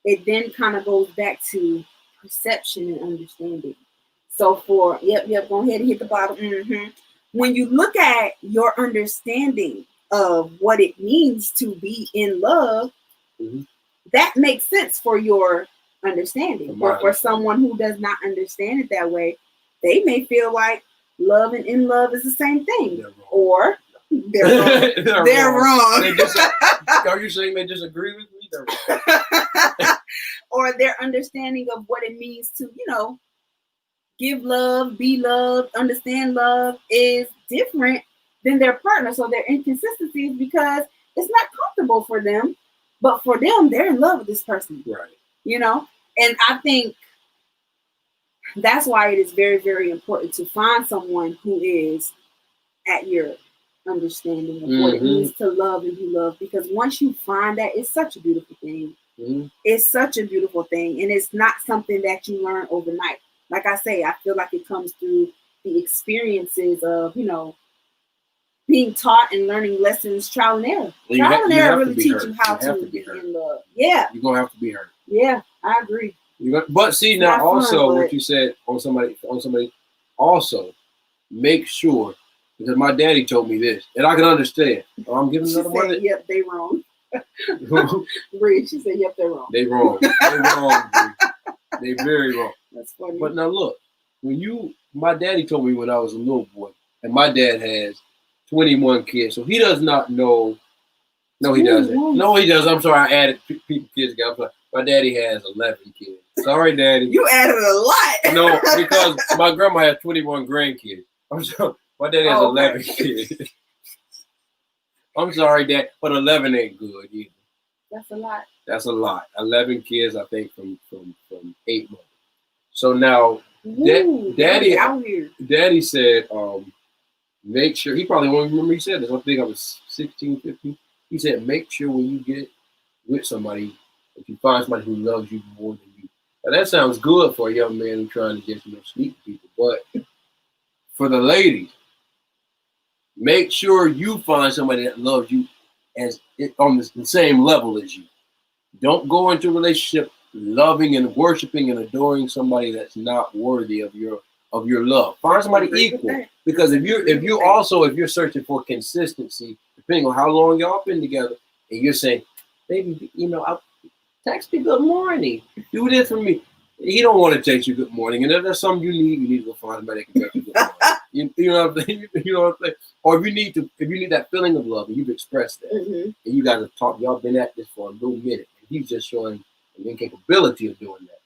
it then kind of goes back to perception and understanding. So go ahead and hit the bottom. When you look at your understanding of what it means to be in love, that makes sense for your understanding. But for someone who does not understand it that way, they may feel like love and in love is the same thing. Or they're wrong. They're wrong. Are you saying they disagree with me? They're wrong. Or their understanding of what it means to, give love, be loved, understand love is different than their partner. So their inconsistencies, because it's not comfortable for them, but for them, they're in love with this person. Right. And I think that's why it is very, very important to find someone who is at your understanding of what it means to love and be loved. Because once you find that, it's such a beautiful thing. It's such a beautiful thing. And it's not something that you learn overnight. Like I say, I feel like it comes through the experiences of, being taught and learning lessons, trial and error. Trial and error really teach you how to be in love. Yeah. You're going to have to be hurt. Yeah, I agree. But see, It's now not also fun, what you said on somebody, also make sure, because my daddy told me this, and I can understand. Oh, I'm giving another one. Yep, they wrong. Bree, she said, yep, they're wrong. They wrong. They wrong, Bree. They very wrong. That's funny. But now look, my daddy told me when I was a little boy, and my dad has 21 kids, so he does not know. No, he doesn't. No, he does. I'm sorry, I added people kids. My daddy has 11 kids. Sorry, Daddy. You added a lot. No, because my grandma has 21 grandkids. I'm sorry. My daddy has 11 kids. I'm sorry, Dad, but 11 ain't good either. That's a lot. That's a lot. 11 kids, I think, from 8 months. So now, Daddy said, make sure, he probably won't remember he said this. I think I was 16, 15. He said, make sure when you get with somebody, if you find somebody who loves you more than you. Now, that sounds good for a young man who's trying to get speak to people. But for the ladies, make sure you find somebody that loves you on the same level as you. Don't go into a relationship loving and worshiping and adoring somebody that's not worthy of your love. Find somebody equal. Because if you're searching for consistency, depending on how long y'all been together, and you're saying, baby, I'll text me good morning. Do this for me. He don't want to text you good morning. And if there's something you need to go find somebody that can text you good morning. You know what I'm saying? You know what I'm saying? Or if you need that feeling of love and you've expressed that, and you guys have talked, y'all been at this for a little minute, and he's just showing the incapability of doing that.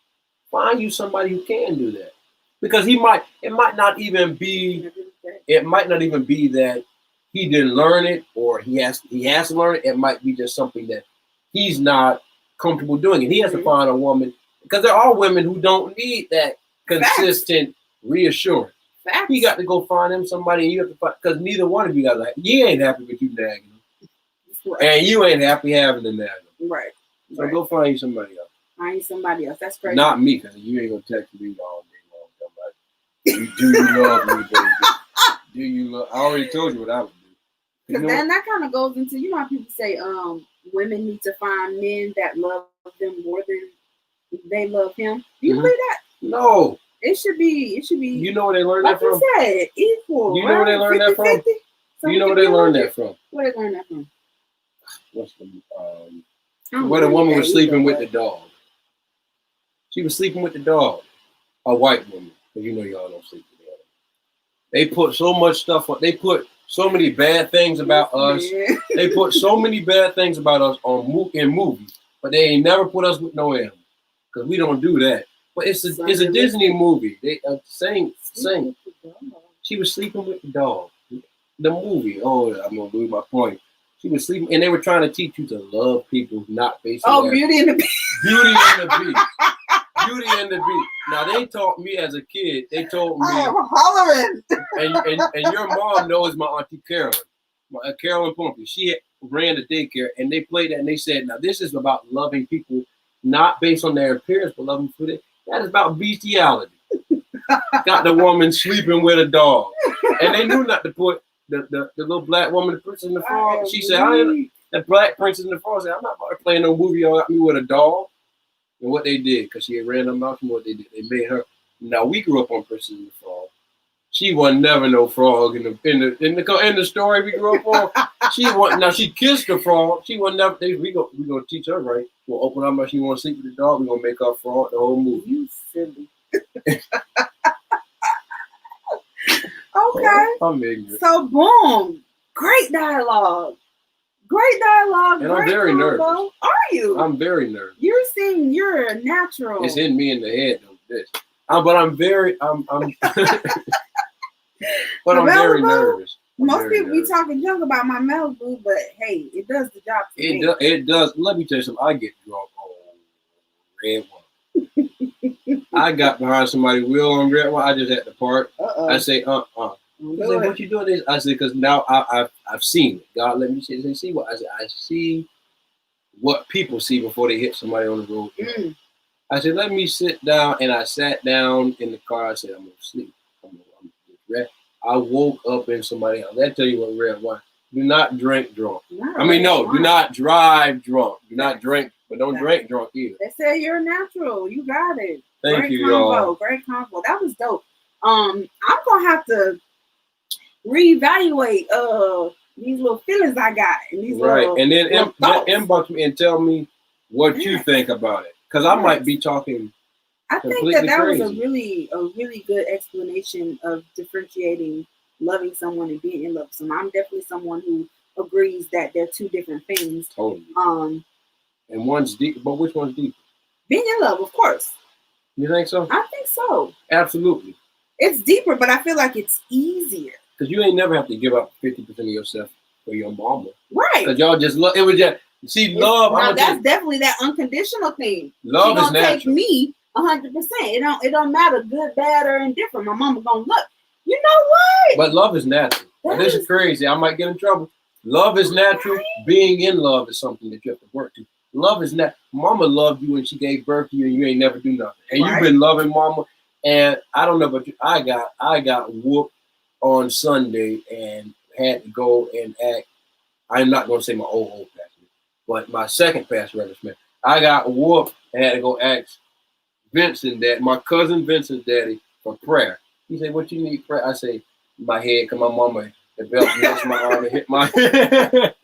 Find you somebody who can do that. Because it might not even be that he didn't learn it or he has to learn it. It might be just something that he's not comfortable doing. And he has to find a woman, because there are women who don't need that consistent reassurance. Facts. He got to go find him somebody, and you have to find, because neither one of you guys he ain't happy with you nagging him. Right. And you ain't happy having to nag him. Right. So go find you somebody else. Find somebody else. That's crazy. Not me, because you ain't gonna text me all day long. Do you love me, baby? Do you love? I already told you what I would do. Because then that kind of goes into, how people say women need to find men that love them more than they love him. Do you believe that? No. It should be. You know where they learned that from? Like you said, equal. You know where they learned that from? 50-50. You know where they learned that from? Where they learned that from? What's where the woman was sleeping with the dog. She was sleeping with the dog. A white woman. Because y'all don't sleep together. They put so much stuff on. They put so many bad things about us. Yeah. They put so many bad things about us in movies. But they ain't never put us with no animal. Because we don't do that. But it's a Disney movie. They same. She was sleeping with the dog. The movie. Oh, I'm gonna lose my point. She was sleeping, and they were trying to teach you to love people, not based on Beauty and the Beast. Beauty and the Beast. Beauty and the Beast. Now they taught me as a kid. They told me. I am hollering. And your mom knows my auntie Carolyn, Carolyn Pumpy. She ran the daycare, and they played that, and they said, "Now this is about loving people, not based on their appearance, but loving for it. That is about bestiality." Got the woman sleeping with a dog, and they knew not to put the little black woman, the Princess and the Frog. She said, "The black Princess and the Frog said, I'm not about to play no movie on me with a dog." And what they did, because she had ran them out from what they did, they made her. Now we grew up on Princess and the Frog. She wasn't never no frog in the story we grew up on. She kissed the frog. She wasn't never. We gonna teach her right. We'll open up. She want to sleep with the dog. We gonna make her frog the whole movie. You silly. Okay. I'm ignorant. So boom, great dialogue. And I'm very nervous. Are you? I'm very nervous. You're natural. It's in me in the head though. This. But I'm very very nervous. Most people be talking junk about my Malibu, but hey, it does the job for me. It does. Let me tell you something. I get drunk on red wine. I got behind somebody's wheel on red wine. I just had to park. I say, He said, what you doing this? I said, because now I've seen it. God let me see what I said. I see what people see before they hit somebody on the road. I said, let me sit down, and I sat down in the car. I said, I'm gonna sleep. I woke up in somebody else. That tell you what red wine. Do not drink drunk. Do not drive drunk. Do not drink, but don't drink drunk either. They say you're natural. You got it. Thank you, y'all. Great combo. That was dope. I'm gonna have to reevaluate these little feelings I got and these little and then inbox me and tell me what you think about it, because I might be talking. I think that crazy. Was a really good explanation of differentiating loving someone and being in love with someone. I'm definitely someone who agrees that they're two different things. Totally. And one's deep, but which one's deeper? Being in love, of course. You think so? I think so. Absolutely. It's deeper, but I feel like it's easier. Because you ain't never have to give up 50% of yourself for your mama. Right. Because y'all just love. It was just love. Now that's definitely that unconditional thing. Love is natural. Take me 100%. It don't matter good, bad, or indifferent. My mama gonna look. You know what? But love is natural. Now, this is crazy. I might get in trouble. Love is natural. Right. Being in love is something that you have to work to. Love is not. Mama loved you when she gave birth to you, and you ain't never do nothing. And you've been loving mama. And I don't know about you. I got whooped on Sunday and had to go and act. I'm not going to say my old pastor, but my second pastor, I got whooped and had to go ask Vincent, my cousin Vincent's daddy, for prayer. He said, "What you need prayer?" I say, "My head, cause my mama developed against my arm and hit my head."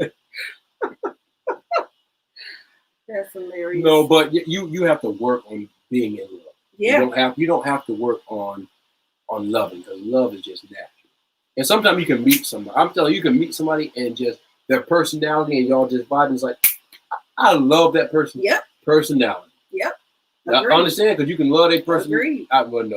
That's hilarious. No, but you have to work on being in love. Yeah. You don't have to work on loving, because love is just natural. And sometimes you can meet somebody. I'm telling you, can meet somebody and just their personality and y'all just vibe. It's like, I love that person. Yep. Personality. Yep. I understand, because you can love their person. Agreed. That's bad.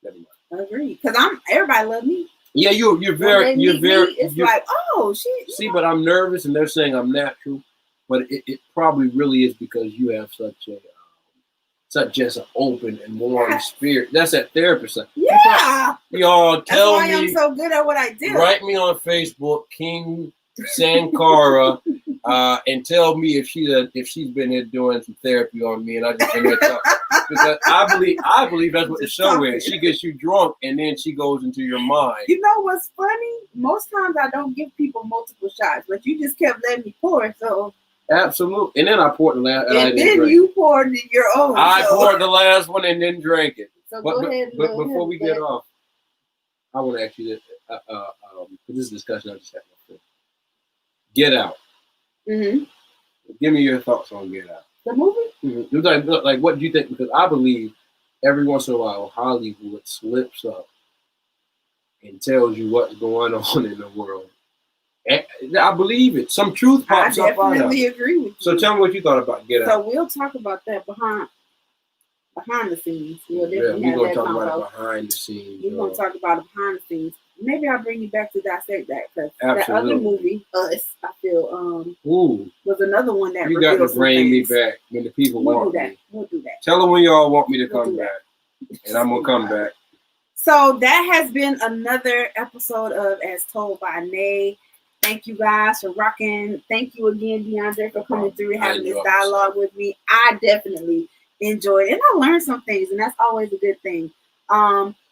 Never mind. Agreed. Because everybody love me. Yeah, you're very. It's like, oh, shit. See, but I'm nervous, and they're saying I'm natural, but it probably really is because you have such just an open and warm spirit. That's that therapist. Yeah. Y'all tell That's why me. I'm so good at what I do. Write me on Facebook, King SanKara, and tell me if she's been here doing some therapy on me, and I just been there talking. Because I believe that's what the show is. She gets you drunk, and then she goes into your mind. You know what's funny? Most times I don't give people multiple shots, but you just kept letting me pour, so. Absolutely. And then I poured the last, and then you poured your own. I poured the last one and then drank it. So go ahead. But before we get off, I want to ask you this. This is a discussion I just had with my friend. Get Out. Mm-hmm. Give me your thoughts on Get Out. The movie? Mm-hmm. Like, what do you think? Because I believe every once in a while Hollywood slips up and tells you what's going on in the world. And I believe it. Some truth pops up. I definitely agree with you. So tell me what you thought about Get Out. So we'll talk about that behind the scenes. We're going to talk about it behind the scenes. We're going to talk about it behind the scenes. Maybe I'll bring you back to dissect that, because that other movie, Us, I feel, was another one that you got to bring me back when the people want me. We'll do that. Tell them when y'all want me to come back, and I'm going to come back. So that has been another episode of As Told by Nae. Thank you guys for rocking. Thank you again, De'Andre, for coming through and having this dialogue with me. I definitely enjoyed it, and I learned some things, and that's always a good thing.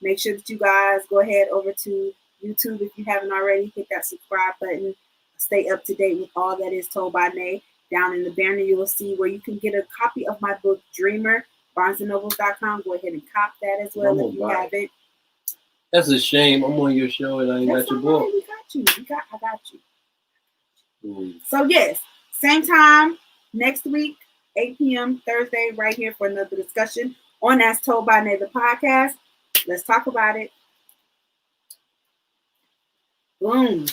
Make sure that you guys go ahead over to YouTube if you haven't already. Hit that subscribe button. Stay up to date with all that is Told by Nae. Down in the banner, you will see where you can get a copy of my book, Dreamer. BarnesandNobles.com. Go ahead and cop that as well if you haven't. That's a shame. I'm on your show and I ain't got your book. We got you. I got you. So yes, same time next week, 8 p.m. Thursday, right here for another discussion on As Told by Nae, the podcast. Let's talk about it. Boom.